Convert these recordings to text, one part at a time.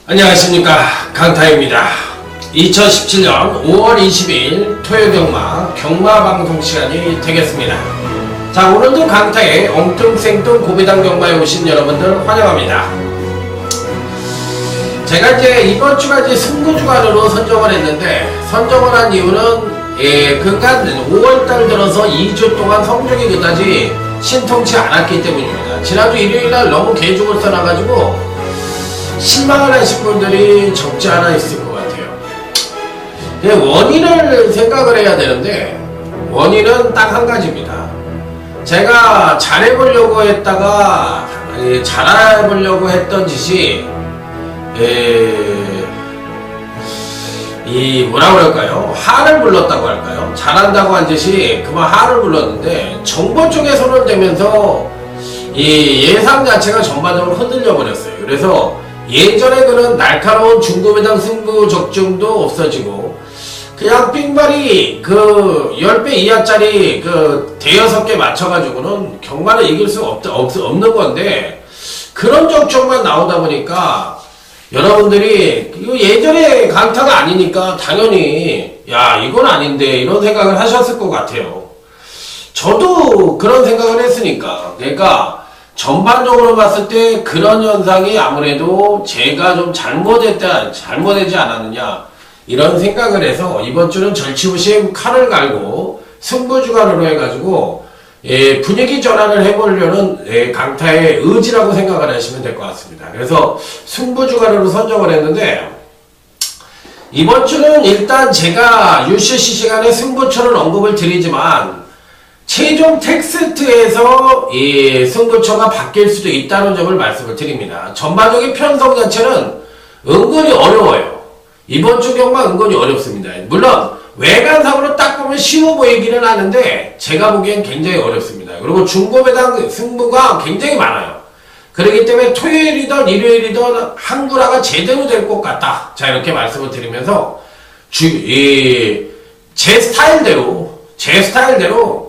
안녕하십니까, 강타입니다. 2017년 5월 20일 토요경마 경마방송 시간이 되겠습니다. 자, 오늘도 강타의 엉뚱생뚱 고비당 경마에 오신 여러분들 환영합니다. 제가 이제 이번 주가 이제 승부주간으로 선정을 했는데, 선정을 한 이유는 그간 5월달 들어서 2주 동안 성적이 그다지 신통치 않았기 때문입니다. 지난주 일요일날 너무 개죽을 써놔가지고 실망을 하신 분들이 적지 않아 있을 것 같아요. 원인을 생각을 해야 되는데, 원인은 딱 한 가지입니다. 제가 잘해보려고 했다가 잘해보려고 했던 짓이 뭐라 그럴까요? 한을 불렀다고 할까요? 잘한다고 한 짓이 그만 한을 불렀는데, 정보 쪽에 손을 대면서 이 예상 자체가 전반적으로 흔들려 버렸어요. 그래서 예전에 그런 날카로운 중고배당 승부 적중도 없어지고, 그냥 삥발이 그 10배 이하짜리 그 대여섯 개 맞춰가지고는 경마를 이길 수 없는 건데, 그런 적중만 나오다 보니까 여러분들이 이거 예전에 강타가 아니니까 당연히 야, 이건 아닌데 이런 생각을 하셨을 것 같아요. 저도 그런 생각을 했으니까. 그러니까 전반적으로 봤을 때 그런 현상이 아무래도 제가 좀 잘못되지 않았느냐, 이런 생각을 해서 이번 주는 절치부심 칼을 갈고 승부주간으로 해가지고 분위기 전환을 해보려는 강타의 의지라고 생각을 하시면 될 것 같습니다. 그래서 승부주간으로 선정을 했는데, 이번 주는 일단 제가 UCC 시간에 승부처를 언급을 드리지만 최종 텍스트에서 이 승부처가 바뀔 수도 있다는 점을 말씀을 드립니다. 전반적인 편성 자체는 은근히 어려워요. 이번 주 경마 은근히 어렵습니다. 물론 외관상으로 딱 보면 쉬워 보이기는 하는데 제가 보기엔 굉장히 어렵습니다. 그리고 중고배당 승부가 굉장히 많아요. 그렇기 때문에 토요일이든 일요일이든 한구라가 제대로 될 것 같다. 자, 이렇게 말씀을 드리면서 제 스타일대로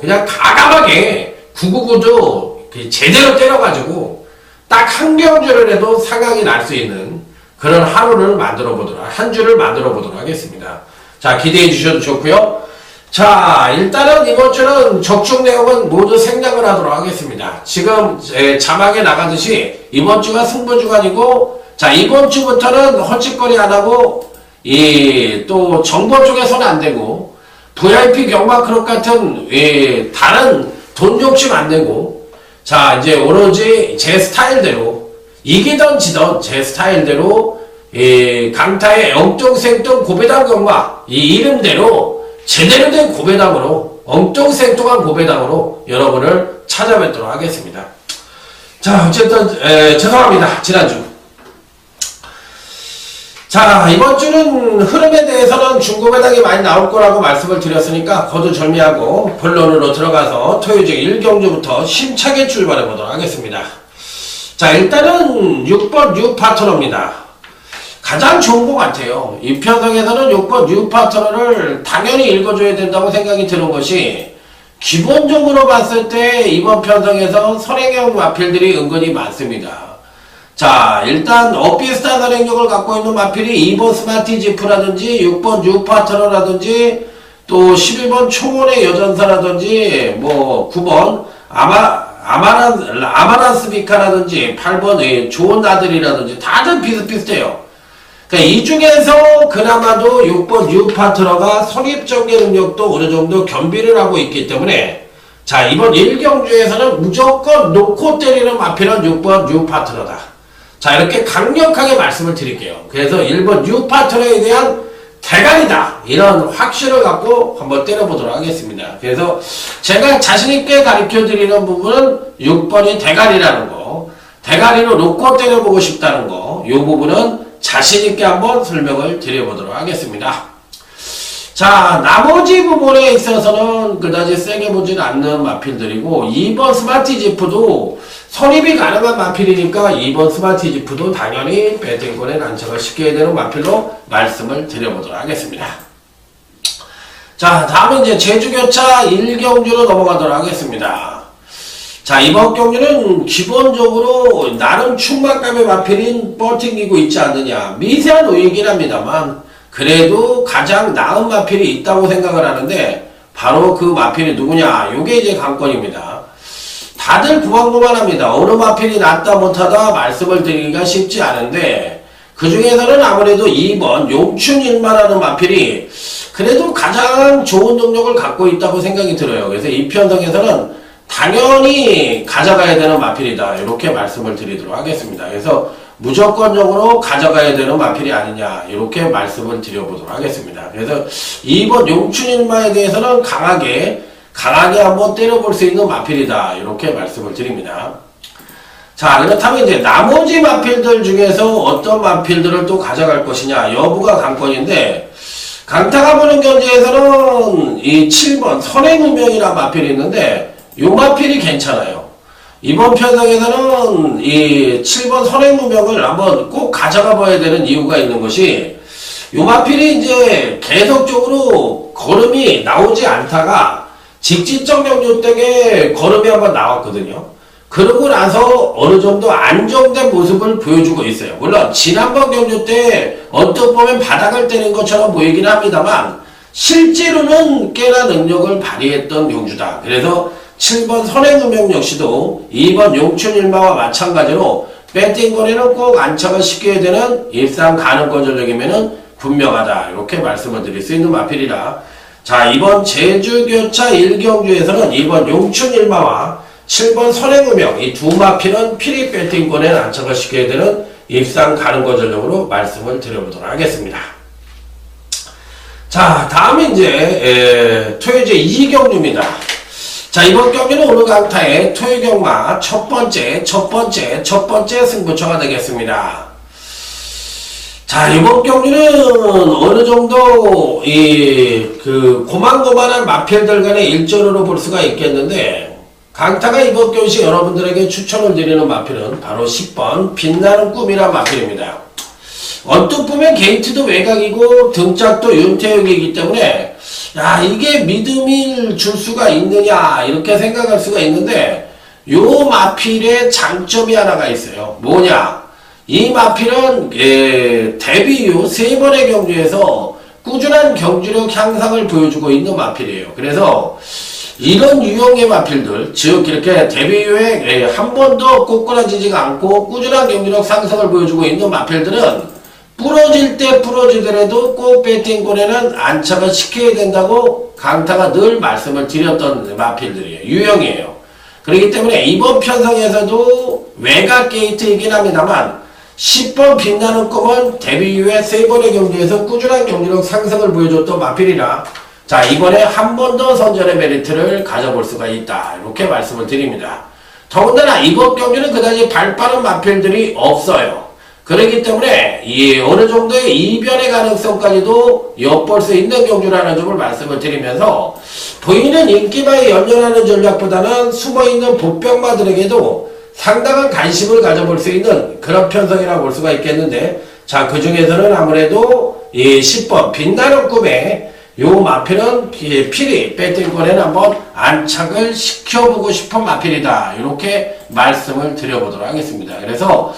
그냥 가감하게 999도 제대로 때려가지고 딱 한 경주를 해도 상황이 날 수 있는 그런 한 주를 만들어 보도록 하겠습니다. 자, 기대해 주셔도 좋고요. 자, 일단은 이번 주는 적중 내용은 모두 생략을 하도록 하겠습니다. 지금 자막에 나가듯이 이번 주가 승부주간이고, 자, 이번 주부터는 헐짓거리 안 하고 또 정보 쪽에 손 안 대고 VIP 경마 클럽 같은 다른 돈 욕심 안 내고, 자, 이제 오로지 제 스타일대로 이기던 지던 제 스타일대로 강타의 엉뚱생뚱 고배당 경마, 이 이름대로 제대로 된 고배당으로, 엉뚱생뚱한 고배당으로 여러분을 찾아뵙도록 하겠습니다. 자, 어쨌든 죄송합니다, 지난주. 자, 이번 주는 흐름에 대해서는 중고배당이 많이 나올 거라고 말씀을 드렸으니까 거두절미하고 본론으로 들어가서 토요일 1경주부터 심차게 출발해 보도록 하겠습니다. 자, 일단은 6번 뉴파트너입니다. 가장 좋은 것 같아요. 이 편성에서는 6번 뉴파트너를 당연히 읽어줘야 된다고 생각이 드는 것이, 기본적으로 봤을 때 이번 편성에서 선행형 마필들이 은근히 많습니다. 자, 일단 비슷한 선행력을 갖고 있는 마필이 2번 스마티지프라든지 6번 뉴파트너라든지 또 11번 초원의 여전사라든지 9번 아마란스비카라든지 8번 좋은 나들이라든지 다들 비슷비슷해요. 그러니까 이 중에서 그나마도 6번 뉴파트너가 선입적인 능력도 어느 정도 겸비를 하고 있기 때문에, 자, 이번 1경주에서는 무조건 놓고 때리는 마필은 6번 뉴파트너다. 자, 이렇게 강력하게 말씀을 드릴게요. 그래서 1번 뉴파트너에 대한 대가리다, 이런 확신을 갖고 한번 때려보도록 하겠습니다. 그래서 제가 자신있게 가르쳐 드리는 부분은 6번이 대가리라는 거, 대가리로 놓고 때려보고 싶다는 거, 이 부분은 자신있게 한번 설명을 드려보도록 하겠습니다. 자, 나머지 부분에 있어서는 그다지 세게 보지는 않는 마필들이고 2번 스마티지프도 선입이 가능한 마필이니까 2번 스마티지프도 당연히 배팅권에 난처가 시켜야 되는 마필로 말씀을 드려보도록 하겠습니다. 자, 다음은 이제 제주교차 1경주로 넘어가도록 하겠습니다. 자, 이번 경주는 기본적으로 나름 충만감의 마필인 버팅기고 있지 않느냐. 미세한 우위이긴 합니다만 그래도 가장 나은 마필이 있다고 생각을 하는데 바로 그 마필이 누구냐. 요게 이제 관건입니다. 다들 구만구만합니다. 어느 마필이 낫다 못하다 말씀을 드리기가 쉽지 않은데 그 중에서는 아무래도 2번 용춘일마라는 마필이 그래도 가장 좋은 능력을 갖고 있다고 생각이 들어요. 그래서 이 편성에서는 당연히 가져가야 되는 마필이다. 이렇게 말씀을 드리도록 하겠습니다. 그래서 무조건적으로 가져가야 되는 마필이 아니냐. 이렇게 말씀을 드려보도록 하겠습니다. 그래서 2번 용춘일마에 대해서는 강하게 한번 때려볼 수 있는 마필이다. 이렇게 말씀을 드립니다. 자, 그렇다면 이제 나머지 마필들 중에서 어떤 마필들을 또 가져갈 것이냐. 여부가 관건인데 강타가 보는 견제에서는 이 7번 선행운명이라는 마필이 있는데 이 마필이 괜찮아요. 이번 편성에서는 이 7번 선행운명을 한번 꼭 가져가 봐야 되는 이유가 있는 것이 이 마필이 이제 계속적으로 걸음이 나오지 않다가 직지적 경주 때에 걸음이 한번 나왔거든요. 그러고 나서 어느 정도 안정된 모습을 보여주고 있어요. 물론 지난번 경주 때 언뜻 보면 바닥을 때린 것처럼 보이긴 합니다만 실제로는 꽤나 능력을 발휘했던 경주다. 그래서 7번 선행운명 역시도 2번 용춘일마와 마찬가지로 배팅거리는 꼭 안착을 시켜야 되는 일상 가능권 전력이면은 분명하다. 이렇게 말씀을 드릴 수 있는 마필이라. 자, 이번 제주교차 1경주에서는 2번 용춘일마와 7번 선행운명 이 두 마필은 필히 배팅권에 안착을 시켜야 되는 입상 가능권 전력으로 말씀을 드려보도록 하겠습니다. 자, 다음은 이제 토요제 2경주입니다. 자, 이번 경기는 오늘 강타의 토요경마 첫 번째 승부처가 되겠습니다. 자, 이번 경기는 어느 정도 고만고만한 마필들 간의 일전으로 볼 수가 있겠는데 강타가 이번 경시 여러분들에게 추천을 드리는 마필은 바로 10번 빛나는 꿈이란 마필입니다. 언뜻 보면 게이트도 외곽이고 등짝도 윤태욱이기 때문에 야, 이게 믿음을 줄 수가 있느냐 이렇게 생각할 수가 있는데 요 마필의 장점이 하나가 있어요. 뭐냐, 이 마필은 데뷔 이후 3번의 경주에서 꾸준한 경주력 향상을 보여주고 있는 마필이에요. 그래서 이런 유형의 마필들, 즉 이렇게 데뷔 이후에 한 번도 꼬꾸라지지가 않고 꾸준한 경주력 상승을 보여주고 있는 마필들은 부러질 때 부러지더라도 꼭 배팅권에는 안착을 시켜야 된다고 강타가 늘 말씀을 드렸던 마필들이에요. 유형이에요. 그렇기 때문에 이번 편성에서도 외곽 게이트이긴 합니다만 10번 빛나는 꿈은 데뷔 이후에 3번의 경주에서 꾸준한 경주력 상승을 보여줬던 마필이라 자, 이번에 한 번 더 선전의 메리트를 가져볼 수가 있다. 이렇게 말씀을 드립니다. 더군다나 이번 경주는 그다지 발 빠른 마필들이 없어요. 그렇기 때문에 어느 정도의 이변의 가능성까지도 엿볼 수 있는 경주라는 점을 말씀을 드리면서 보이는 인기마에 연연하는 전략보다는 숨어있는 보병마들에게도 상당한 관심을 가져볼 수 있는 그런 편성이라고 볼 수가 있겠는데 자, 그 중에서는 아무래도 이 10번 빛나는 꿈에 요 마필은 필히 배팅권에는 한번 안착을 시켜보고 싶은 마필이다. 이렇게 말씀을 드려보도록 하겠습니다. 그래서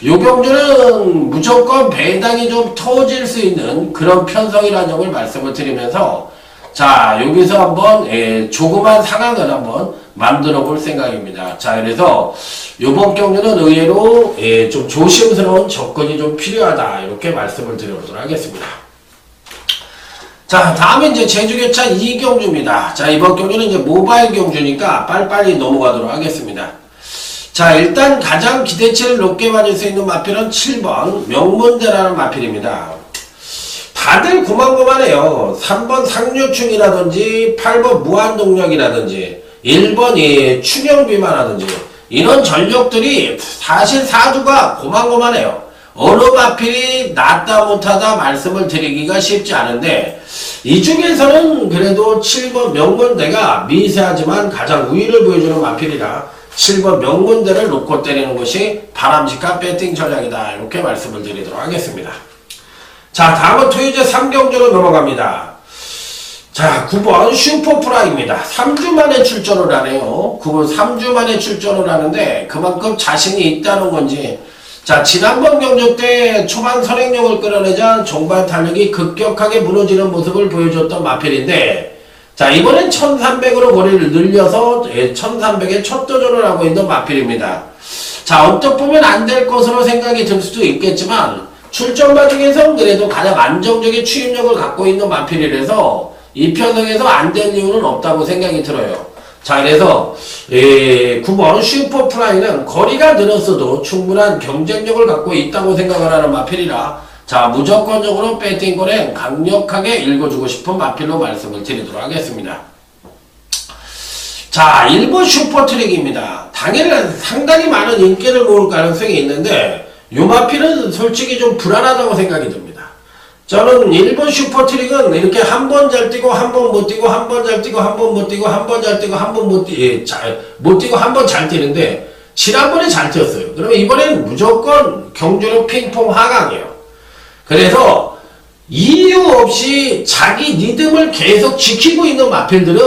요 경주는 무조건 배당이 좀 터질 수 있는 그런 편성이라는 점을 말씀을 드리면서 자, 여기서 한번 조그만 상황을 한번 만들어 볼 생각입니다. 자, 그래서 요번 경주는 의외로 좀 조심스러운 접근이 좀 필요하다. 이렇게 말씀을 드려보도록 하겠습니다. 자, 다음에 이제 제주교차 2경주입니다. 자, 이번 경주는 이제 모바일 경주니까 빨리빨리 넘어가도록 하겠습니다. 자, 일단 가장 기대치를 높게 받을 수 있는 마필은 7번 명문대라는 마필입니다. 다들 고만고만해요. 3번 상류충이라든지 8번 무한동력이라든지 1번 충영비만하든지 이런 전력들이 사실 사주가 고만고만해요. 어느 마필이 낫다 못하다 말씀을 드리기가 쉽지 않은데 이 중에서는 그래도 7번 명문대가 미세하지만 가장 우위를 보여주는 마필이라 7번 명문대를 놓고 때리는 것이 바람직한 배팅 전략이다. 이렇게 말씀을 드리도록 하겠습니다. 자, 다음은 토요제 3경주로 넘어갑니다. 자, 9번 슈퍼프라입니다. 3주 만에 출전을 하네요. 9번 3주 만에 출전을 하는데 그만큼 자신이 있다는 건지, 자, 지난번 경주 때 초반 선행력을 끌어내자 종반 탄력이 급격하게 무너지는 모습을 보여줬던 마필인데, 자, 이번엔 1300으로 거리를 늘려서 1300에 첫 도전을 하고 있는 마필입니다. 자, 어떻게 보면 안 될 것으로 생각이 들 수도 있겠지만 출전마 중에서 그래도 가장 안정적인 추임력을 갖고 있는 마필이라서 이 편성에서 안 될 이유는 없다고 생각이 들어요. 자, 그래서 9번 슈퍼프라이는 거리가 늘었어도 충분한 경쟁력을 갖고 있다고 생각을 하는 마필이라, 자, 무조건적으로 배팅권에 강력하게 읽어주고 싶은 마필로 말씀을 드리도록 하겠습니다. 자, 1번 슈퍼트릭입니다. 당일 상당히 많은 인기를 모을 가능성이 있는데 이 마필은 솔직히 좀 불안하다고 생각이 듭니다. 저는 1번 슈퍼트릭은 이렇게 한 번 잘 뛰고 한 번 못 뛰고 한 번 잘 뛰고 한 번 못 뛰고 한 번 잘 뛰고 한 번 못 뛰고 한 번 잘 뛰는데 지난번에 잘 뛰었어요. 그러면 이번에는 무조건 경주로 핑퐁 하강이에요. 그래서 이유 없이 자기 리듬을 계속 지키고 있는 마필들은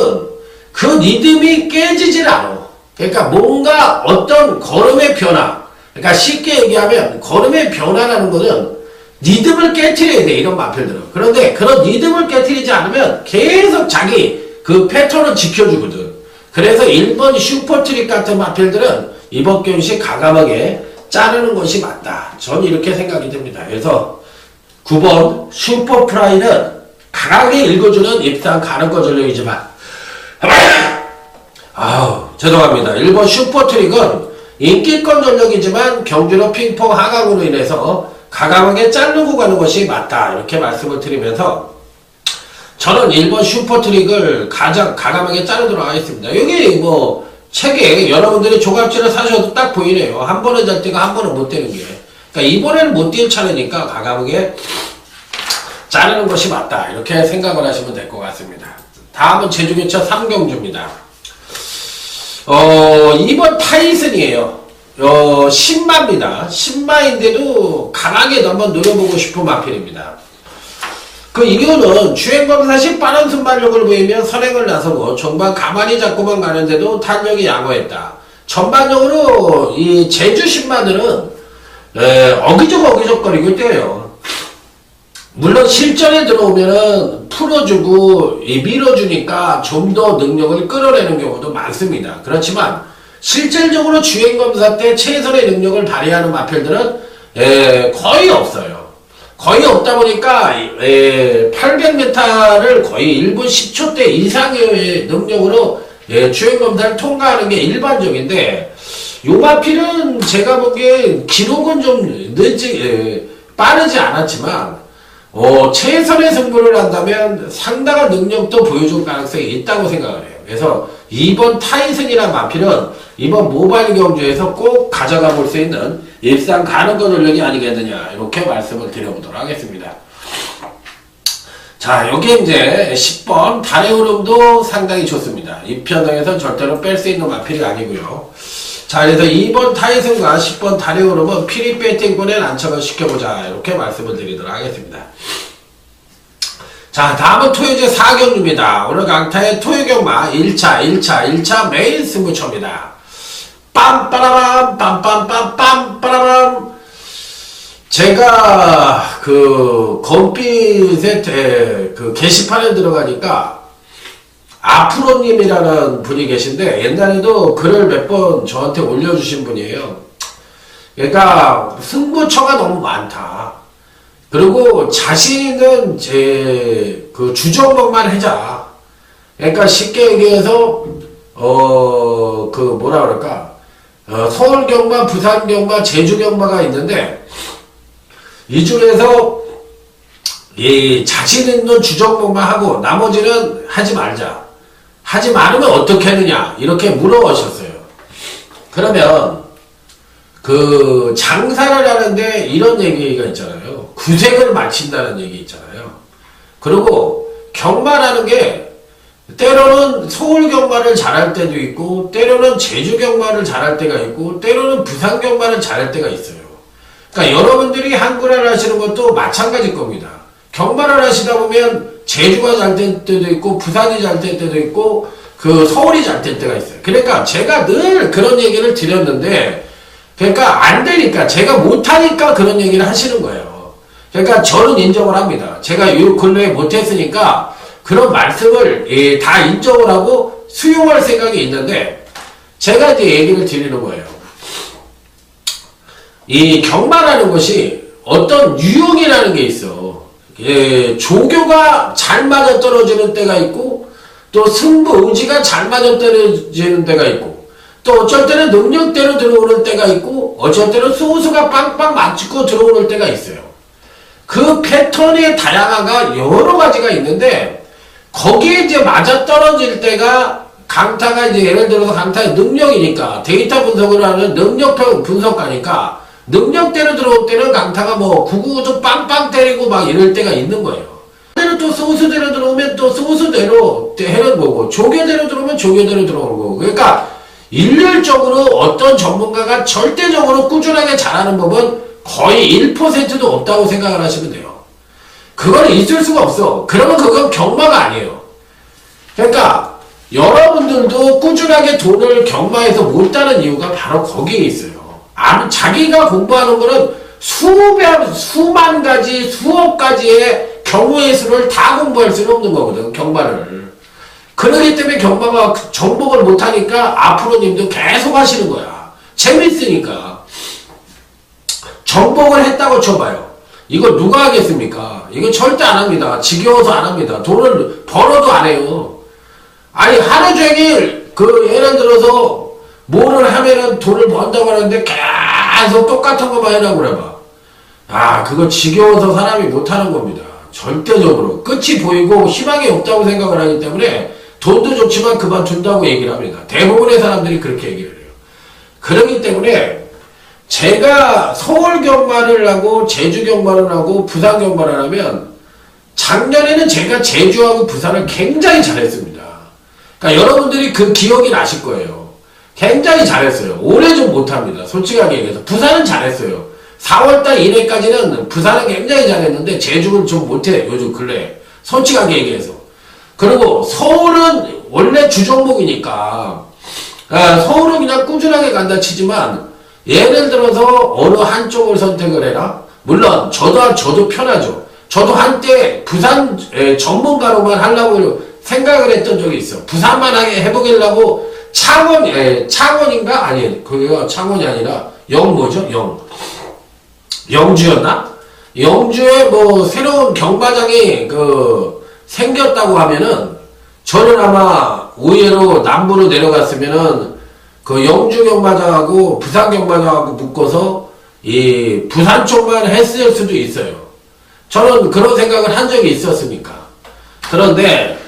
그 리듬이 깨지질 않아. 그러니까 뭔가 어떤 걸음의 변화, 그러니까 쉽게 얘기하면 걸음의 변화라는 것은 리듬을 깨트려야 돼, 이런 마필들은. 그런데 그런 리듬을 깨트리지 않으면 계속 자기 그 패턴을 지켜주거든. 그래서 1번 슈퍼트릭 같은 마필들은 이번 경시 가감하게 자르는 것이 맞다. 저는 이렇게 생각이 듭니다. 그래서 9번 슈퍼프라이는 강하게 읽어주는 입상 가는거 전략이지만 죄송합니다. 1번 슈퍼트릭은 인기권 전략이지만 경주로 핑퐁 하강으로 인해서 가감하게 자르고 가는 것이 맞다. 이렇게 말씀을 드리면서 저는 1번 슈퍼트릭을 가장 가감하게 자르도록 하겠습니다. 여기 뭐 책에 여러분들이 조갑지를 사셔도 딱 보이네요. 한 번은 잘 뛰고 한 번은 못 뛰는 게. 그러니까 이번에는 못 뛸 차례니까 가감하게 자르는 것이 맞다. 이렇게 생각을 하시면 될 것 같습니다. 다음은 제주교차 3경주입니다. 2번 타이슨이에요. 10마입니다. 10마인데도 강하게 한번 노려보고 싶은 마필입니다. 그 이유는 주행검사 시 빠른 순발력을 보이며 선행을 나서고 전반 가만히 잡고만 가는데도 탄력이 양호했다. 전반적으로 이 제주 10마들은 어기적거리고 뛰어요. 물론 실전에 들어오면은 풀어주고 밀어주니까 좀 더 능력을 끌어내는 경우도 많습니다. 그렇지만 실질적으로 주행검사 때 최선의 능력을 발휘하는 마필들은 거의 없어요. 거의 없다 보니까 800m를 거의 1분 10초대 이상의 능력으로 주행검사를 통과하는 게 일반적인데, 요 마필은 제가 보기엔 기록은 좀 빠르지 않았지만 최선의 승부를 한다면 상당한 능력도 보여줄 가능성이 있다고 생각을 해요. 그래서 2번 타이슨이라는 마필은 이번 모바일 경주에서 꼭 가져가 볼 수 있는 일상 가능거 전략이 아니겠느냐, 이렇게 말씀을 드려보도록 하겠습니다. 자, 여기 이제 10번 달의 흐름도 상당히 좋습니다. 이 편성에서 절대로 뺄 수 있는 마필이 아니고요. 자, 그래서 2번 타이슨과 10번 달의 흐름은 피리 배팅권에 난척을 시켜보자, 이렇게 말씀을 드리도록 하겠습니다. 자, 다음은 토요제 4경주입니다. 오늘 강타의 토요경마 1차 메인 승부처입니다. 빰빠라밤 빰빰빰빰. 제가 검빛의 그 게시판에 들어가니까 아프로님이라는 분이 계신데 옛날에도 글을 몇 번 저한테 올려주신 분이에요. 그러니까 승부처가 너무 많다. 그리고 자신은 그 주종목만 하자. 그러니까 쉽게 얘기해서 뭐라 그럴까, 서울 경마, 부산 경마, 제주 경마가 있는데 이 중에서 이 자신 있는 주종목만 하고 나머지는 하지 말자. 하지 말으면 어떻게 하느냐, 이렇게 물어보셨어요. 그러면 그 장사를 하는데 이런 얘기가 있잖아요. 구색을 맞춘다는 얘기 있잖아요. 그리고 경마라는 게 때로는 서울 경마를 잘할 때도 있고 때로는 제주 경마를 잘할 때가 있고 때로는 부산 경마를 잘할 때가 있어요. 그러니까 여러분들이 한글을 하시는 것도 마찬가지일 겁니다. 경마를 하시다 보면 제주가 잘 될 때도 있고 부산이 잘 될 때도 있고 그 서울이 잘 될 때가 있어요. 그러니까 제가 늘 그런 얘기를 드렸는데 그러니까 안 되니까 제가 못하니까 그런 얘기를 하시는 거예요. 그러니까 저는 인정을 합니다. 제가 이 근래에 못했으니까 그런 말씀을 다 인정을 하고 수용할 생각이 있는데 제가 이제 얘기를 드리는 거예요. 이 경마라는 것이 어떤 유형이라는 게 있어. 조교가 잘 맞아떨어지는 때가 있고 또 승부 의지가 잘 맞아떨어지는 때가 있고 또 어쩔 때는 능력대로 들어오는 때가 있고 어쩔 때는 소수가 빵빵 맞추고 들어오는 때가 있어요. 그 패턴의 다양화가 여러 가지가 있는데 거기에 이제 맞아떨어질 때가 강타가 이제 예를 들어서 강타의 능력이니까 데이터 분석을 하는 능력 분석가니까 능력대로 들어올 때는 강타가 뭐 999도 빵빵 때리고 막 이럴 때가 있는 거예요. 또 소수대로 들어오면 또 소수대로 해는 거고 조교대로 들어오면 조교대로 들어오는 거고 그러니까 일률적으로 어떤 전문가가 절대적으로 꾸준하게 잘하는 법은 거의 1%도 없다고 생각을 하시면 돼요. 그거는 있을 수가 없어. 그러면 그건 경마가 아니에요. 그러니까 여러분들도 꾸준하게 돈을 경마에서 못 따는 이유가 바로 거기에 있어요. 자기가 공부하는 거는 수만 가지, 수억 가지의 경우의 수를 다 공부할 수는 없는 거거든, 경마를. 그러기 때문에 경마가 정복을 못하니까 앞으로 님도 계속 하시는 거야. 재밌으니까. 정복을 했다고 쳐봐요. 이거 누가 하겠습니까? 이거 절대 안 합니다. 지겨워서 안 합니다. 돈을 벌어도 안 해요. 아니, 하루 종일, 예를 들어서, 뭐를 하면은 돈을 번다고 하는데 계속 똑같은 것만 해라고 그래봐. 그거 지겨워서 사람이 못하는 겁니다. 절대적으로. 끝이 보이고 희망이 없다고 생각을 하기 때문에 돈도 좋지만 그만둔다고 얘기를 합니다. 대부분의 사람들이 그렇게 얘기를 해요. 그렇기 때문에 제가 서울 경마를 하고 제주 경마를 하고 부산 경마를 하면 작년에는 제가 제주하고 부산을 굉장히 잘했습니다. 그러니까 여러분들이 그 기억이 나실 거예요. 굉장히 잘했어요. 올해 좀 못합니다. 솔직하게 얘기해서. 부산은 잘했어요. 4월달 이내까지는 부산은 굉장히 잘했는데 제주는 좀 못해. 요즘 근래. 솔직하게 얘기해서. 그리고 서울은 원래 주종목이니까 서울은 그냥 꾸준하게 간다 치지만 예를 들어서 어느 한쪽을 선택을 해라. 물론 저도 편하죠. 저도 한때 부산 전문가로만 하려고 생각을 했던 적이 있어. 부산만 하게 해보려고 창원인가? 아니, 그게 창원이 아니라 영주였나? 영주에 뭐 새로운 경마장이 생겼다고 하면은 저는 아마 의외로 남부로 내려갔으면은 그 영주 경마장하고 부산 경마장하고 묶어서 이 부산 쪽만 했을 수도 있어요. 저는 그런 생각을 한 적이 있었으니까. 그런데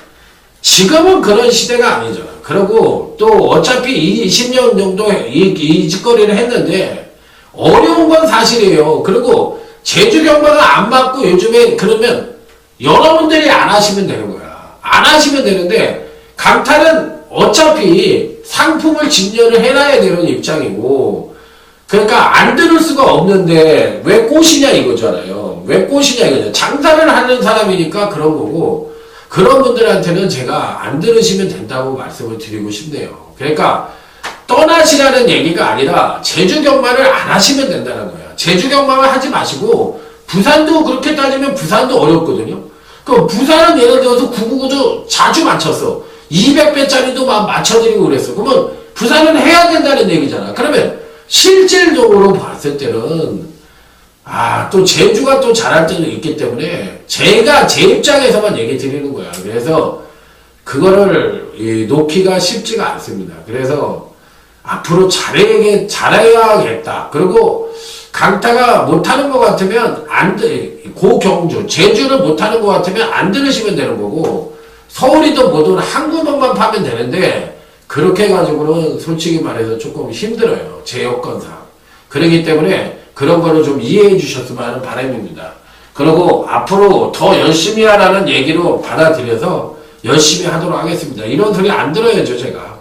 지금은 그런 시대가 아니잖아. 그리고 또 어차피 20년 정도 이 짓거리를 했는데 어려운 건 사실이에요. 그리고 제주 경마가 안 맞고 요즘에 그러면 여러분들이 안 하시면 되는 거야. 안 하시면 되는데 강탈은 어차피 상품을 진열을 해놔야 되는 입장이고 그러니까 안 들을 수가 없는데 왜 꼬시냐 이거잖아요. 왜 꼬시냐 이거죠. 장사를 하는 사람이니까 그런 거고 그런 분들한테는 제가 안 들으시면 된다고 말씀을 드리고 싶네요. 그러니까 떠나시라는 얘기가 아니라 제주 경마를 안 하시면 된다는 거야. 제주 경마만 하지 마시고 부산도 그렇게 따지면 부산도 어렵거든요. 그 부산은 예를 들어서 999도 자주 맞췄어. 200배짜리도 막 맞춰드리고 그랬어. 그러면 부산은 해야 된다는 얘기잖아. 그러면 실질적으로 봤을 때는 또 제주가 또 잘할 때도 있기 때문에 제가 제 입장에서만 얘기 드리는 거야. 그래서 그거를 놓기가 쉽지가 않습니다. 그래서 앞으로 잘해야겠다. 그리고 강타가 못하는 것 같으면 고경주, 제주를 못하는 것 같으면 안 들으시면 되는 거고 서울이든 뭐든 한국어만 파면 되는데 그렇게 해가지고는 솔직히 말해서 조금 힘들어요. 제 여건상. 그렇기 때문에 그런 거를 좀 이해해 주셨으면 하는 바람입니다. 그리고 앞으로 더 열심히 하라는 얘기로 받아들여서 열심히 하도록 하겠습니다. 이런 소리 안 들어야죠, 제가.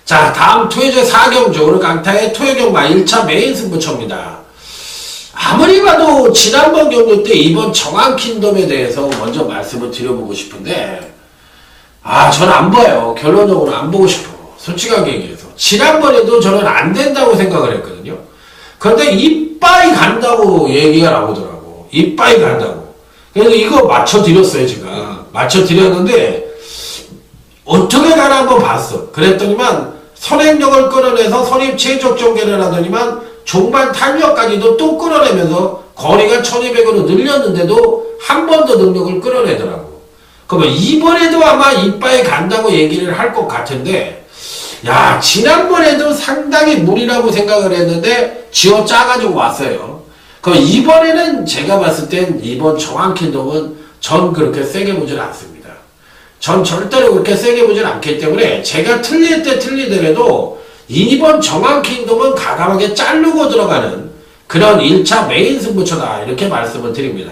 자, 다음 토요제 4경주, 오늘 강타의 토요경마 1차 메인 승부처입니다. 아무리 봐도 지난번 경주 때 이번 정한킹덤에 대해서 먼저 말씀을 드려보고 싶은데, 저는 안 봐요. 결론적으로 안 보고 싶어. 솔직하게 얘기해서. 지난번에도 저는 안 된다고 생각을 했거든요. 그런데 이빠이 간다고 얘기가 나오더라고. 이빠이 간다고. 그래서 이거 맞춰드렸어요, 제가. 맞춰드렸는데, 어떻게 가나 한번 봤어. 그랬더니만, 선행력을 끌어내서 선입 최적 전개를 하더니만, 종반 탄력까지도 또 끌어내면서, 거리가 1200으로 늘렸는데도, 한 번 더 능력을 끌어내더라고. 그러면 이번에도 아마 이빠이 간다고 얘기를 할 것 같은데, 야, 지난번에도 상당히 무리라고 생각을 했는데, 쥐어 짜가지고 왔어요. 그럼 이번에는 제가 봤을 땐 이번 정한킹덤은 전 그렇게 세게 보질 않습니다. 전 절대로 그렇게 세게 보질 않기 때문에 제가 틀릴 때 틀리더라도 이번 정한킹덤은 가감하게 자르고 들어가는 그런 1차 메인 승부처다. 이렇게 말씀을 드립니다.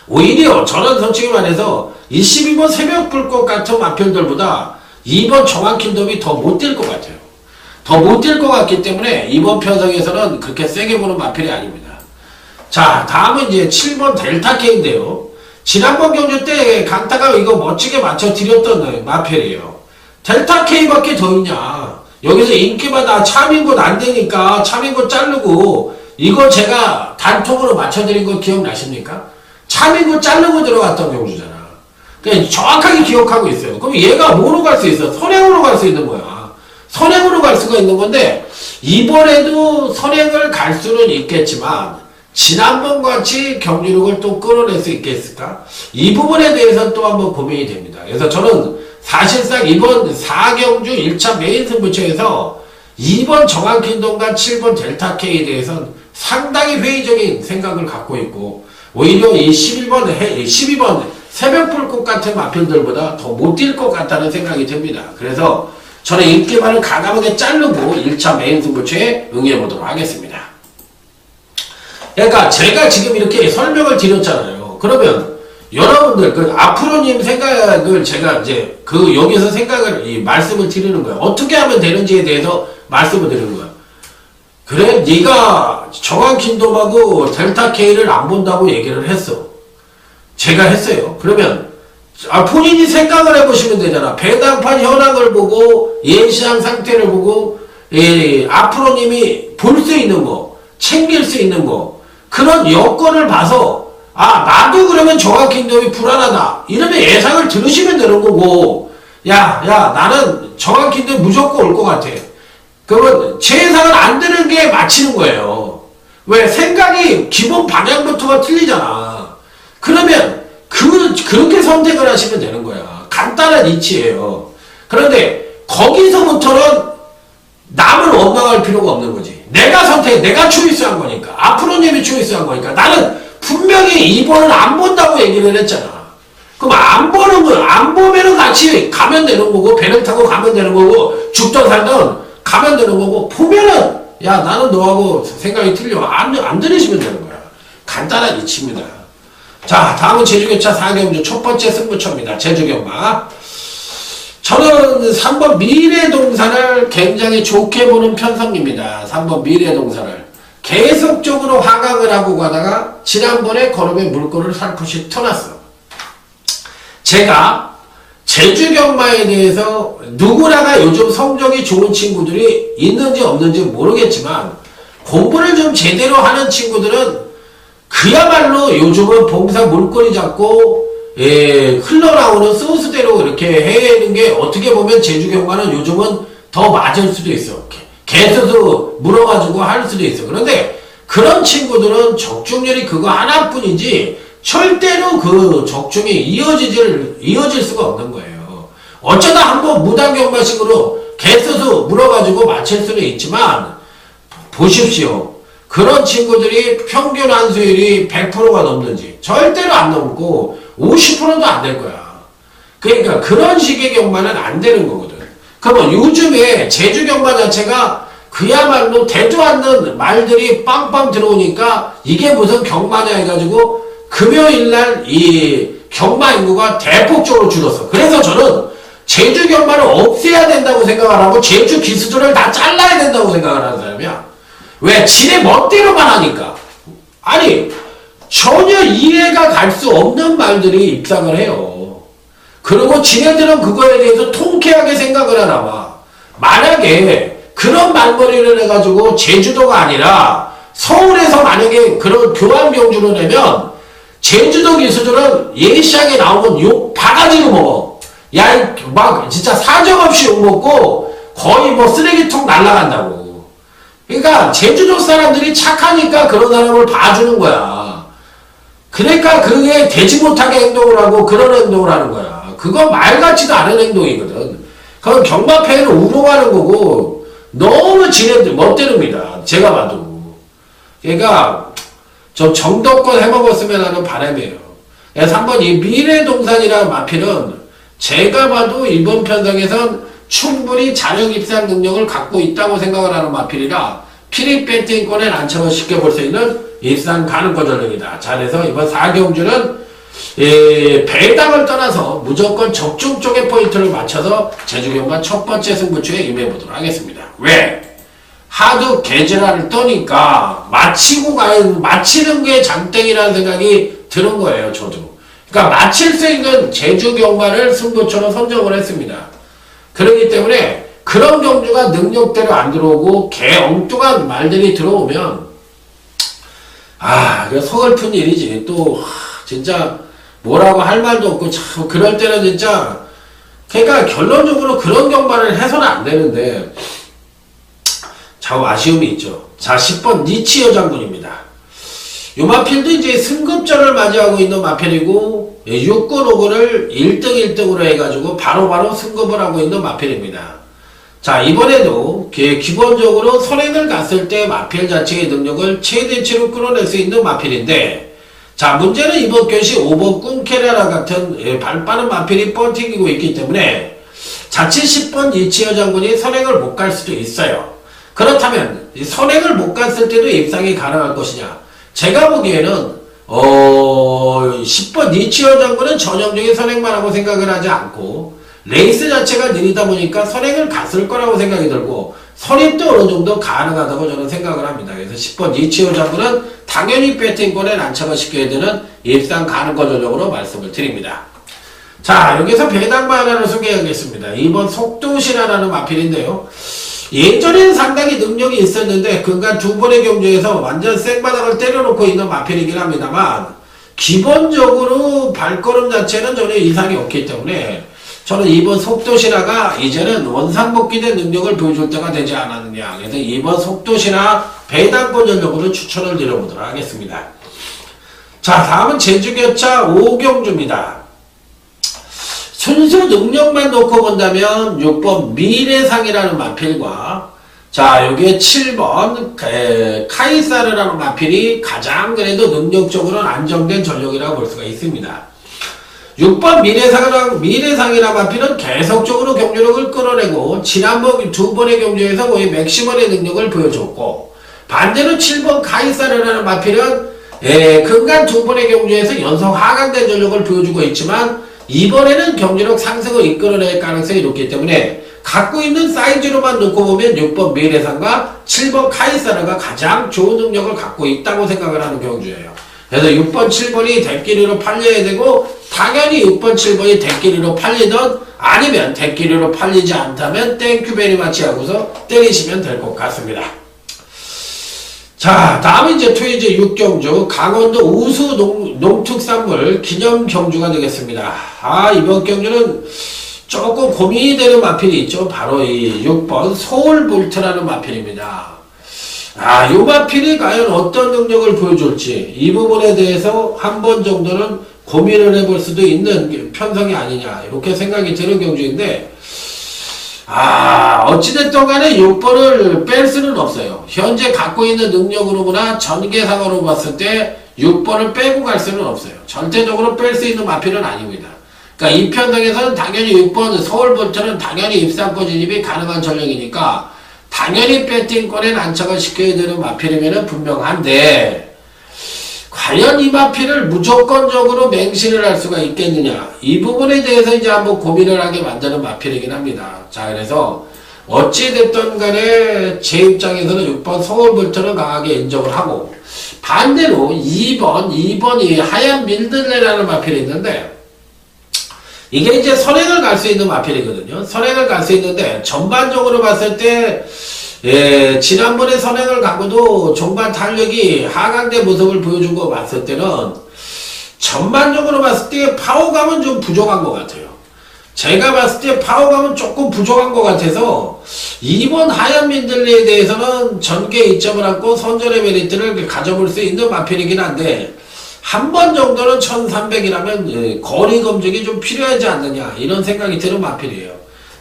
오히려 저는 솔직히 말해서 이 12번 새벽 불꽃 같은 마필들보다 이번 정한킹덤이 더 못 뛸 것 같아요. 더 못 뛸 것 같기 때문에 이번 편성에서는 그렇게 세게 보는 마필이 아닙니다. 자, 다음은 이제 7번 델타K인데요. 지난번 경주 때 강타가 이거 멋지게 맞춰드렸던 마필이에요. 델타K밖에 더 있냐. 여기서 인기마다 차민군 안 되니까 차민군 자르고 이거 제가 단통으로 맞춰드린 거 기억나십니까? 차민군 자르고 들어갔던 경주잖아. 그냥 정확하게 기억하고 있어요. 그럼 얘가 뭐로 갈 수 있어? 선행으로 갈 수 있는 거야. 선행으로 갈 수가 있는 건데 이번에도 선행을 갈 수는 있겠지만 지난번 같이 경기력을 또 끌어낼 수 있겠을까? 이 부분에 대해서는 또 한번 고민이 됩니다. 그래서 저는 사실상 이번 4경주 1차 메인 승부처에서 2번 정한킹덤과 7번 델타K에 대해서는 상당히 회의적인 생각을 갖고 있고 오히려 이 12번 새벽불꽃 같은 마필들보다 더 못 뛸 것 같다는 생각이 듭니다. 그래서 저는 인기만을 가감하게 자르고 1차 메인 승부처에 응해보도록 하겠습니다. 그러니까 제가 지금 이렇게 설명을 드렸잖아요. 그러면 여러분들 그 앞으로님 생각을 제가 이제 그 여기서 말씀을 드리는 거예요. 어떻게 하면 되는지에 대해서 말씀을 드리는 거예요. 그래 네가 정한킹덤하고 델타K를 안 본다고 얘기를 했어. 제가 했어요. 그러면 본인이 생각을 해보시면 되잖아. 배당판 현황을 보고 예시한 상태를 보고 앞으로님이 볼 수 있는 거 챙길 수 있는 거 그런 여건을 봐서 나도 그러면 정한킹덤이 불안하다 이러면 예상을 들으시면 되는 거고 야 나는 정한킹덤 무조건 올 것 같아. 그러면 제 예상은 안 되는 게 맞히는 거예요. 왜? 생각이 기본 방향부터가 틀리잖아. 그러면 그렇게 선택을 하시면 되는 거야. 간단한 이치예요. 그런데 거기서부터는 남을 원망할 필요가 없는 거지. 내가 초이스한 거니까. 앞으로님이 초이스한 거니까. 나는 분명히 2번은 안 본다고 얘기를 했잖아. 그럼 안 보면은 같이 가면 되는 거고, 배를 타고 가면 되는 거고, 죽던 살던 가면 되는 거고, 보면은, 야, 나는 너하고 생각이 틀려. 안 들으시면 되는 거야. 간단한 이치입니다. 자, 다음은 제주경차 4경주 첫 번째 승부처입니다. 제주경마. 저는 3번 미래동산을 굉장히 좋게 보는 편성입니다. 3번 미래동산을. 계속적으로 하강을 하고 가다가 지난번에 걸음에 물꼬를 살포시 터놨어. 제가 제주경마에 대해서 누구나가 요즘 성적이 좋은 친구들이 있는지 없는지 모르겠지만 공부를 좀 제대로 하는 친구들은 그야말로 요즘은 봉사 물꼬리 잡고 흘러나오는 소스대로 이렇게 해는 게 어떻게 보면 제주경마는 요즘은 더 맞을 수도 있어. 개수도 물어가지고 할 수도 있어. 그런데 그런 친구들은 적중률이 그거 하나뿐이지 절대로 그 적중이 이어질 수가 없는 거예요. 어쩌다 한번 무단경마식으로 개수도 물어가지고 맞힐 수는 있지만 보십시오. 그런 친구들이 평균 한수율이 100%가 넘는지 절대로 안 넘고 50%도 안 될 거야. 그러니까 그런 식의 경마는 안 되는 거거든. 그러면 요즘에 제주경마 자체가 그야말로 대도 않는 말들이 빵빵 들어오니까 이게 무슨 경마냐 해가지고 금요일날 이 경마 인구가 대폭적으로 줄었어. 그래서 저는 제주 경마를 없애야 된다고 생각을 하고 제주 기수들을 다 잘라야 된다고 생각을 하는 사람이야. 왜? 지네 멋대로만 하니까. 아니 전혀 이해가 갈 수 없는 말들이 입상을 해요. 그리고 지네들은 그거에 대해서 통쾌하게 생각을 하나 봐. 만약에 그런 말머리를 해가지고 제주도가 아니라 서울에서 만약에 그런 교환 경주를 내면 제주도 기수들은 예시하게 나오면 욕 바가지로 먹어. 야, 막 진짜 사정없이 욕 먹고 거의 뭐 쓰레기통 날라간다고. 그러니까 제주도 사람들이 착하니까 그런 사람을 봐주는 거야. 그러니까 그게 되지 못하게 행동을 하고 그런 행동을 하는 거야. 그건 말 같지도 않은 행동이거든. 그건 경마팬을 우롱하는 거고 너무 지네들 멋대로입니다. 제가 봐도. 그러니까 저 정도껏 해먹었으면 하는 바람이에요. 그래서 한번 이 미래동산이라는 마필은 제가 봐도 이번 편성에선 충분히 자력 입상 능력을 갖고 있다고 생각을 하는 마필이라 피리 배팅권에 난처를 시켜볼 수 있는 입상 가능권 전력이다. 자, 그래서 이번 4경주는 배당을 떠나서 무조건 적중 쪽에 포인트를 맞춰서 제주경마 첫 번째 승부처에 임해보도록 하겠습니다. 왜? 하도 개지랄을 떠니까 마치는 게 장땡이라는 생각이 드는 거예요, 저도. 그러니까 마칠 수 있는 제주 경마를 승부처로 선정을 했습니다. 그렇기 때문에 그런 경주가 능력대로 안 들어오고 개 엉뚱한 말들이 들어오면 그 서글픈 일이지. 또 진짜 뭐라고 할 말도 없고 참 그럴 때는 진짜 그러니까 결론적으로 그런 경마를 해서는 안 되는데 참 아쉬움이 있죠. 자, 10번 니치여 장군입니다. 요 마필도 이제 승급전을 맞이하고 있는 마필이고 6군 5군을 1등 1등으로 해가지고 바로바로 승급을 하고 있는 마필입니다. 자, 이번에도 기본적으로 선행을 갔을 때 마필 자체의 능력을 최대치로 끌어낼 수 있는 마필인데, 자, 문제는 이번 견시 5번 꿍케라라 같은 발 빠른 마필이 뻗튀기고 있기 때문에 자칫 10번 이치여 장군이 선행을 못 갈 수도 있어요. 그렇다면 선행을 못 갔을 때도 입상이 가능할 것이냐? 제가 보기에는 10번 이치여 장군은 전형적인 선행만 하고 생각을 하지 않고 레이스 자체가 느리다 보니까 선행을 갔을 거라고 생각이 들고 선입도 어느 정도 가능하다고 저는 생각을 합니다. 그래서 10번 이치여 장군은 당연히 배팅권에 난처가 시켜야 되는 입상 가능권 전적으로 말씀을 드립니다. 자, 여기서 배당마 하나를 소개하겠습니다. 이번 속도신화라는 마필인데요. 예전에는 상당히 능력이 있었는데 그간 두 번의 경주에서 완전 생바닥을 때려놓고 있는 마필이긴 합니다만 기본적으로 발걸음 자체는 전혀 이상이 없기 때문에 저는 이번 속도신화가 이제는 원상복귀된 능력을 보여줄 때가 되지 않았느냐. 그래서 이번 속도신화 배당권 전적으로 추천을 드려보도록 하겠습니다. 자, 다음은 제주교차 5경주입니다. 순수 능력만 놓고 본다면 6번 미래상이라는 마필과 자, 여기에 7번 카이사르라는 마필이 가장 그래도 능력적으로는 안정된 전력이라고 볼 수가 있습니다. 6번 미래상이라는 마필은 계속적으로 경주력을 끌어내고 지난번 두 번의 경주에서 거의 맥시멀의 능력을 보여줬고, 반대로 7번 카이사르라는 마필은 근간 두 번의 경주에서 연속 하강된 전력을 보여주고 있지만 이번에는 경주력 상승을 이끌어낼 가능성이 높기 때문에 갖고 있는 사이즈로만 놓고 보면 6번 미래상과 7번 카이사르가 가장 좋은 능력을 갖고 있다고 생각을 하는 경주예요. 그래서 6번 7번이 대끼리로 팔려야 되고 당연히 6번 7번이 대끼리로 팔리던 아니면 대끼리로 팔리지 않다면 땡큐 베리 마치 하고서 때리시면 될 것 같습니다. 자, 다음은 이제 토이제 6경주 강원도 우수 농특산물 기념 경주가 되겠습니다. 이번 경주는 조금 고민이 되는 마필이 있죠. 바로 이 6번 서울볼트라는 마필입니다. 이 마필이 과연 어떤 능력을 보여줄지 이 부분에 대해서 한 번 정도는 고민을 해볼 수도 있는 편성이 아니냐 이렇게 생각이 드는 경주인데, 어찌됐든 간에 6번을 뺄 수는 없어요. 현재 갖고 있는 능력으로나 전개상으로 봤을 때 6번을 빼고 갈 수는 없어요. 절대적으로 뺄 수 있는 마필은 아닙니다. 그러니까 이 편성에서는 당연히 6번 서울볼트는 당연히 입상권 진입이 가능한 전력이니까 당연히 배팅권에 난처가 시켜야 되는 마필이면 분명한데 과연 이 마필을 무조건적으로 맹신을 할 수가 있겠느냐, 이 부분에 대해서 이제 한번 고민을 하게 만드는 마필이긴 합니다. 자, 그래서 어찌됐든 간에 제 입장에서는 6번 서울볼트를 강하게 인정을 하고, 반대로 2번이 하얀 밀들레라는 마필이 있는데, 이게 이제 선행을 갈 수 있는 마필이거든요. 선행을 갈 수 있는데, 전반적으로 봤을 때, 지난번에 선행을 가고도 종반 탄력이 하강대 모습을 보여준 거 봤을 때는, 전반적으로 봤을 때 파워감은 좀 부족한 것 같아요. 제가 봤을 때 파워감은 조금 부족한 것 같아서 2번 하얀 민들레에 대해서는 전개 이점을 안고 선전의 메리트를 가져볼 수 있는 마필이긴 한데, 한 번 정도는 1300이라면 거리 검증이 좀 필요하지 않느냐, 이런 생각이 드는 마필이에요.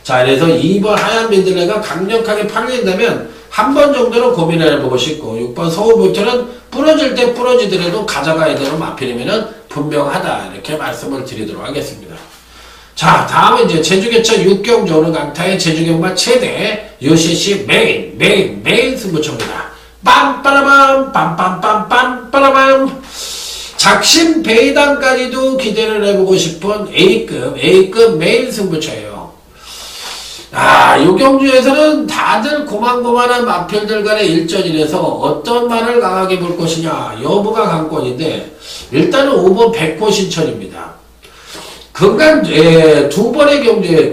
자, 그래서 2번 하얀 민들레가 강력하게 팔린다면 한 번 정도는 고민을 해보고 싶고, 6번 서울볼트는 부러질 때 부러지더라도 가져가야 되는 마필이면 분명하다, 이렇게 말씀을 드리도록 하겠습니다. 자, 다음은 이제 제주개천 6경주 오늘 강타의 제주경마 최대 UCC 메인 승부처입니다. 빰빠라밤 빰빰빰빰 작심 배당까지도 기대를 해보고 싶은 A급 메인 승부처예요. 이 경주에서는 다들 고만고만한 마필들 간의 일전이라서 어떤 말을 강하게 볼 것이냐 여부가 관건인데, 일단은 5번 백호신천입니다. 두 번의 경주에,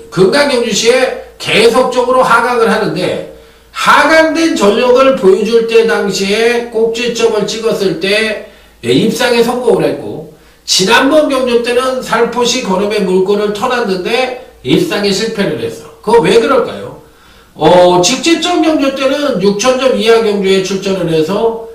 금강경주시에 계속적으로 하강을 하는데, 하강된 전력을 보여줄 때 당시에 꼭지점을 찍었을 때 입상에 성공을 했고, 지난번 경주 때는 살포시 걸음에 물건을 터놨는데 입상에 실패를 했어. 그거 왜 그럴까요? 직지점 경주 때는 6,000점 이하 경주에 출전을 해서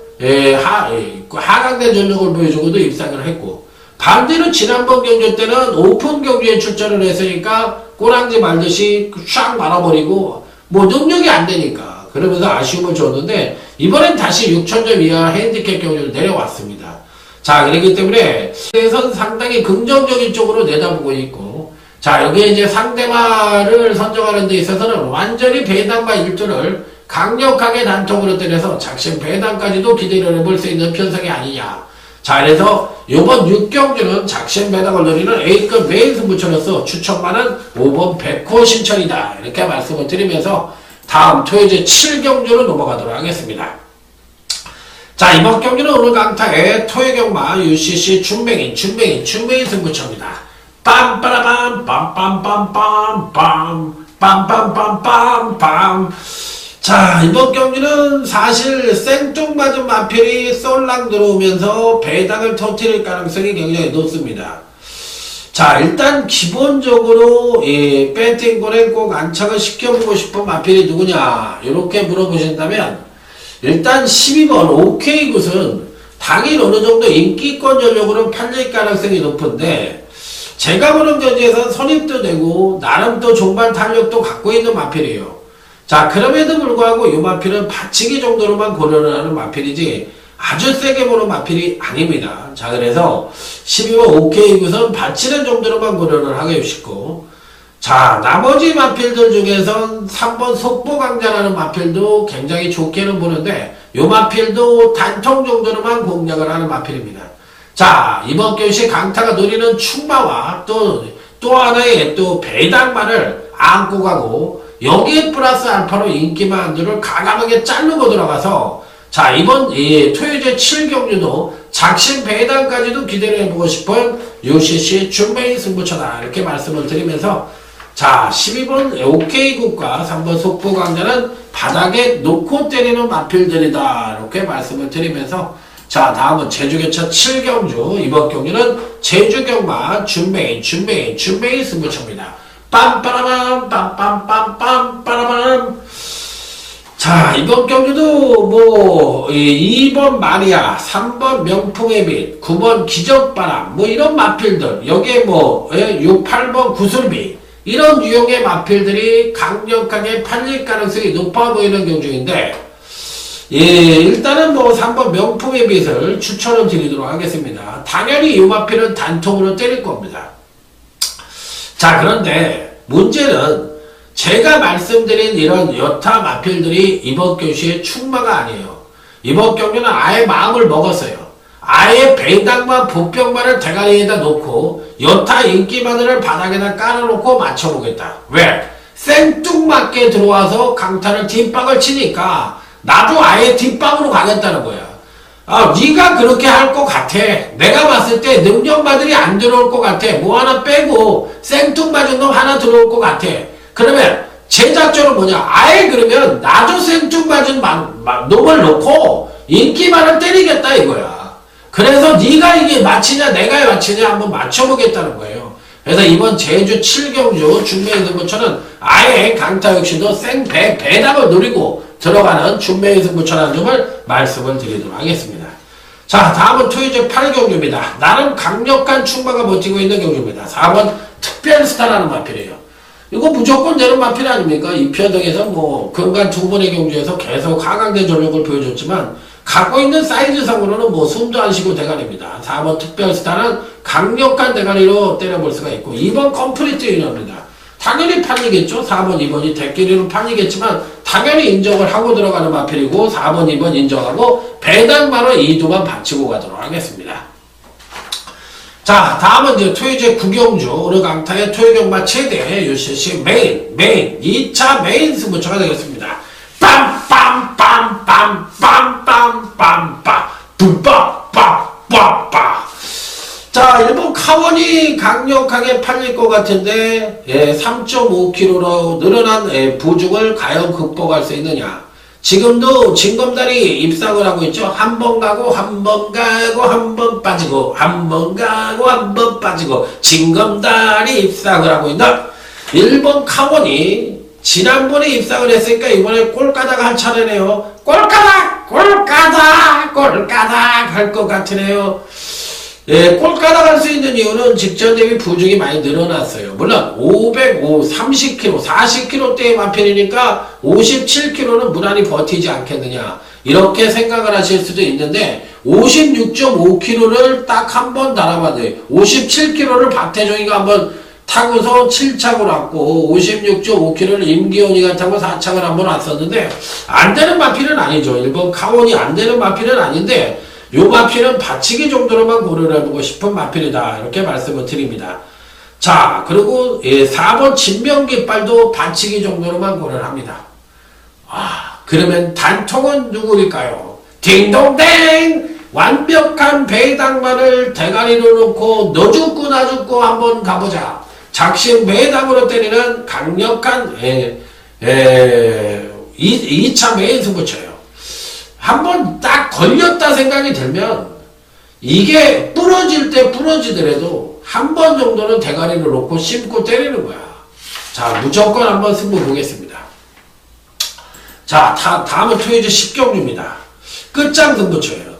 하강된 전력을 보여주고도 입상을 했고, 반대로 지난번 경주 때는 오픈 경주에 출전을 했으니까 꼬랑지 말듯이 샥 말아버리고 뭐 능력이 안 되니까 그러면서 아쉬움을 줬는데, 이번엔 다시 6,000점 이하 핸디캡 경주를 내려왔습니다. 자, 그렇기 때문에 그래서 상당히 긍정적인 쪽으로 내다보고 있고, 자, 여기에 이제 상대마를 선정하는 데 있어서는 완전히 배당마 일두를 강력하게 단통으로 때려서 작심 배당까지도 기대를 해볼 수 있는 편성이 아니냐. 자, 그래서 이번 6경주는 작심 배당을 노리는 A급 메인 승부처로서 추천만은 5번 백호신천이다, 이렇게 말씀을 드리면서 다음 토요제 7경주로 넘어가도록 하겠습니다. 자, 이번 경기는 오늘 강타의 토요경마 UCC 준맹인 승부처입니다. 빰빠라밤 빰빰빰빰빰빰빰빰빰빰. 자, 이번 경기는 사실 생뚱맞은 마필이 쏠랑 들어오면서 배당을 터뜨릴 가능성이 굉장히 높습니다. 자, 일단 기본적으로 배팅권에 꼭 안착을 시켜보고 싶은 마필이 누구냐 이렇게 물어보신다면, 일단 12번 OK굿은 당일 어느 정도 인기권 전력으로 팔릴 가능성이 높은데, 제가 보는 견지에서는 선입도 되고 나름 또 종반 탄력도 갖고 있는 마필이에요. 자, 그럼에도 불구하고 이 마필은 받치기 정도로만 고려를 하는 마필이지 아주 세게 보는 마필이 아닙니다. 자, 그래서 12번 OK굿은 받치는 정도로만 고려를 하고 싶고, 자, 나머지 마필들 중에선 3번 속보강자라는 마필도 굉장히 좋게는 보는데, 이 마필도 단통 정도로만 공략을 하는 마필입니다. 자, 이번 경시 강타가 노리는 충마와 또 하나의 또 배당만을 안고 가고, 여기에 플러스 알파로 인기만들을 가감하게 자르고 들어가서, 자, 이번 토요제 7경주도 작심 배당까지도 기대를 해보고 싶은 UCC 준메인 승부처다, 이렇게 말씀을 드리면서, 자, 12번 OK굿과 3번 속보강자는 바닥에 놓고 때리는 마필들이다, 이렇게 말씀을 드리면서, 자, 다음은 제주개천 7경주, 이번 경주는 제주경마 준메인 승부처입니다. 빰빠라밤 빰빰빰빰빰빠라밤. 자, 이번 경주도 2번 마리아, 3번 명풍의 빛, 9번 기적바람, 이런 마필들, 여기에 6, 8번 구슬비, 이런 유형의 마필들이 강력하게 팔릴 가능성이 높아 보이는 경주인데, 일단은 3번 명품의 빛을 추천을 드리도록 하겠습니다. 당연히 이 마필은 단통으로 때릴 겁니다. 자, 그런데 문제는 제가 말씀드린 이런 여타 마필들이 이번 경시에 충마가 아니에요. 이번 경기는 아예 마음을 먹었어요. 아예 배당만 보병만을 대가리에다 놓고 여타 인기마늘을 바닥에다 깔아놓고 맞춰보겠다. 왜? 생뚱맞게 들어와서 강타를 뒷박을 치니까 나도 아예 뒷박으로 가겠다는 거야. 네가 그렇게 할 것 같아. 내가 봤을 때 능력마들이 안 들어올 것 같아. 뭐 하나 빼고 생뚱맞은 놈 하나 들어올 것 같아. 그러면 제작전은 뭐냐? 아예 그러면 나도 생뚱맞은 놈을 놓고 인기만을 때리겠다 이거야. 그래서 네가 이게 맞히냐 내가 맞히냐 한번 맞춰보겠다는 거예요. 그래서 이번 제주 7경주 준매승부처는 아예 강타 역시도 배당을 노리고 들어가는 준매승부처라는 점을 말씀을 드리도록 하겠습니다. 자, 다음은 토요일 8경주입니다. 나름 강력한 충마가 버티고 있는 경주입니다. 4번 특별스타라는 마필이에요. 이거 무조건 되는 마필 아닙니까? 이편등에서 뭐 근간 두 번의 경주에서 계속 하강된 전력을 보여줬지만 갖고 있는 사이즈상으로는 뭐 숨도 안 쉬고 대가리입니다. 4번 특별스타는 강력한 대가리로 때려볼 수가 있고 2번 컴플리트 유니언입니다. 당연히 팔리겠죠. 4번, 2번이 대끼리로 팔리겠지만 당연히 인정을 하고 들어가는 마필이고 4번, 2번 인정하고 배당만원 2두만 받치고 가도록 하겠습니다. 자, 다음은 이제 토요일 9경주 오늘 강타의 토요 경마 최대 UCC 메인 2차 메인 승부처가 되겠습니다. 빰빰빰빰빰빰빰빰 뿜빠빠빠빠. 자, 일본 카원이 강력하게 팔릴 것 같은데 3.5kg로 늘어난 부중을 과연 극복할 수 있느냐. 지금도 징검다리 입상을 하고 있죠. 한 번 가고 한 번 가고 한 번 빠지고 한 번 가고 한 번 빠지고 징검다리 입상을 하고 있는 일본 카원이 지난번에 입상을 했으니까 이번에 꼴까닥 할 차례네요. 꼴까닥 할 것 같으네요. 예, 꼴까닥 할 수 있는 이유는 직전 대비 부중이 많이 늘어났어요. 물론 30kg, 40kg대의 마필이니까 57kg는 무난히 버티지 않겠느냐 이렇게 생각을 하실 수도 있는데 56.5kg를 딱 한 번 달아봤는데 57kg를 박태종이가 한번 타고서 7착을 왔고 56.5kg를 임기훈이가 타고 4착을 한번 왔었는데 안되는 마필은 아니죠. 일본 카원이 안되는 마필은 아닌데 요 마필은 받치기 정도로만 고려를 해보고 싶은 마필이다 이렇게 말씀을 드립니다. 자, 그리고 4번 진명깃발도 받치기 정도로만 고려를 합니다. 그러면 단통은 누구일까요? 딩동댕! 완벽한 배당만을 대가리로 놓고 너 죽고 나 죽고 한번 가보자. 작심 배당으로 때리는 강력한 2차 메인 승부처예요. 한번 딱 걸렸다 생각이 들면 이게 부러질 때 부러지더라도 한 번 정도는 대가리를 놓고 심고 때리는 거야. 자, 무조건 한번 승부 보겠습니다. 자, 다음은 토요일 10경주입니다. 끝장 승부처예요.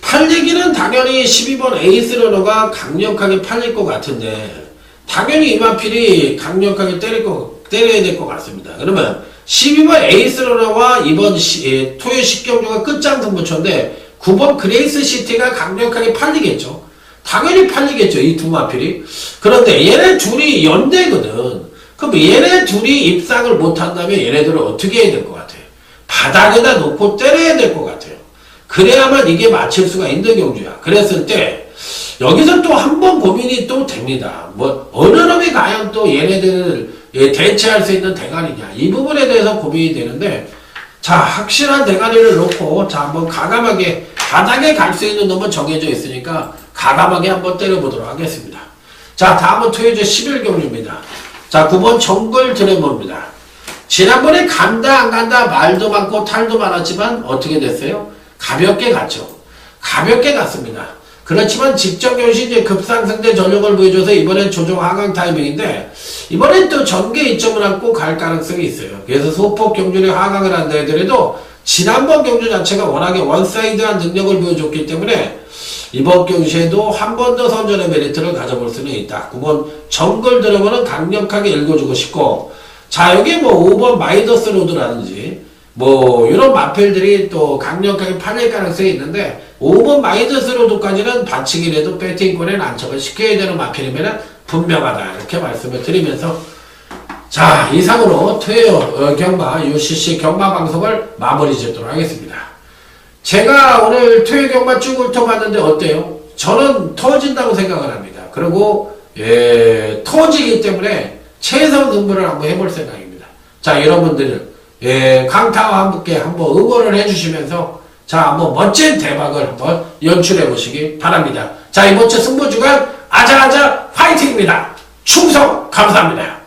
팔리기는 당연히 12번 에이스러너가 강력하게 팔릴 것 같은데 당연히 이마필이 강력하게 때려야 될 것 같습니다. 그러면 12번 에이스러너와 이번 토요 10경주가 끝장 승부처인데 9번 그레이스시티가 강력하게 팔리겠죠. 당연히 팔리겠죠. 이 두 마필이. 그런데 얘네 둘이 연대거든. 그럼 얘네 둘이 입상을 못한다면 얘네들은 어떻게 해야 될 것 같아요? 바닥에다 놓고 때려야 될 것 같아요. 그래야만 이게 맞출 수가 있는 경주야. 그랬을 때 여기서 또 한 번 고민이 또 됩니다. 뭐 어느 놈이 과연 또 얘네들을 대체할 수 있는 대가리냐 이 부분에 대해서 고민이 되는데 자, 확실한 대가리를 놓고 자 한번 가감하게 바닥에 갈 수 있는 놈은 정해져 있으니까 가감하게 한번 때려보도록 하겠습니다. 자, 다음은 토요일 11경주입니다. 자, 9번 정글 드래머입니다. 지난번에 간다 안 간다 말도 많고 탈도 많았지만 어떻게 됐어요? 가볍게 갔죠. 가볍게 갔습니다. 그렇지만 직전 경시 이제 급상승된 전력을 보여줘서 이번엔 조정 하강 타이밍인데 이번엔 또 전개 이점을 안고 갈 가능성이 있어요. 그래서 소폭 경주를 하강을 한다 하더라도 지난번 경주 자체가 워낙에 원사이드한 능력을 보여줬기 때문에 이번 경시에도 한 번 더 선전의 메리트를 가져볼 수는 있다. 9번 정글 드래머는 강력하게 읽어주고 싶고 자, 여기 뭐 5번 마이더스 로드라든지 뭐 이런 마필들이 또 강력하게 팔릴 가능성이 있는데 5번 마이더스 로드까지는 받치기라도 배팅권에 난척을 시켜야 되는 마필이면 분명하다 이렇게 말씀을 드리면서 자, 이상으로 토요 경마 UCC 경마 방송을 마무리 짓도록 하겠습니다. 제가 오늘 토요 경마 쭉 훑어봤는데 어때요? 저는 터진다고 생각을 합니다. 그리고 터지기 때문에 최선 승부를 한번 해볼 생각입니다. 자, 여러분들 강타와 함께 한번 응원을 해주시면서 자, 한번 멋진 대박을 한번 연출해 보시기 바랍니다. 자, 이번 주 승부 주간 아자아자 화이팅입니다. 충성 감사합니다.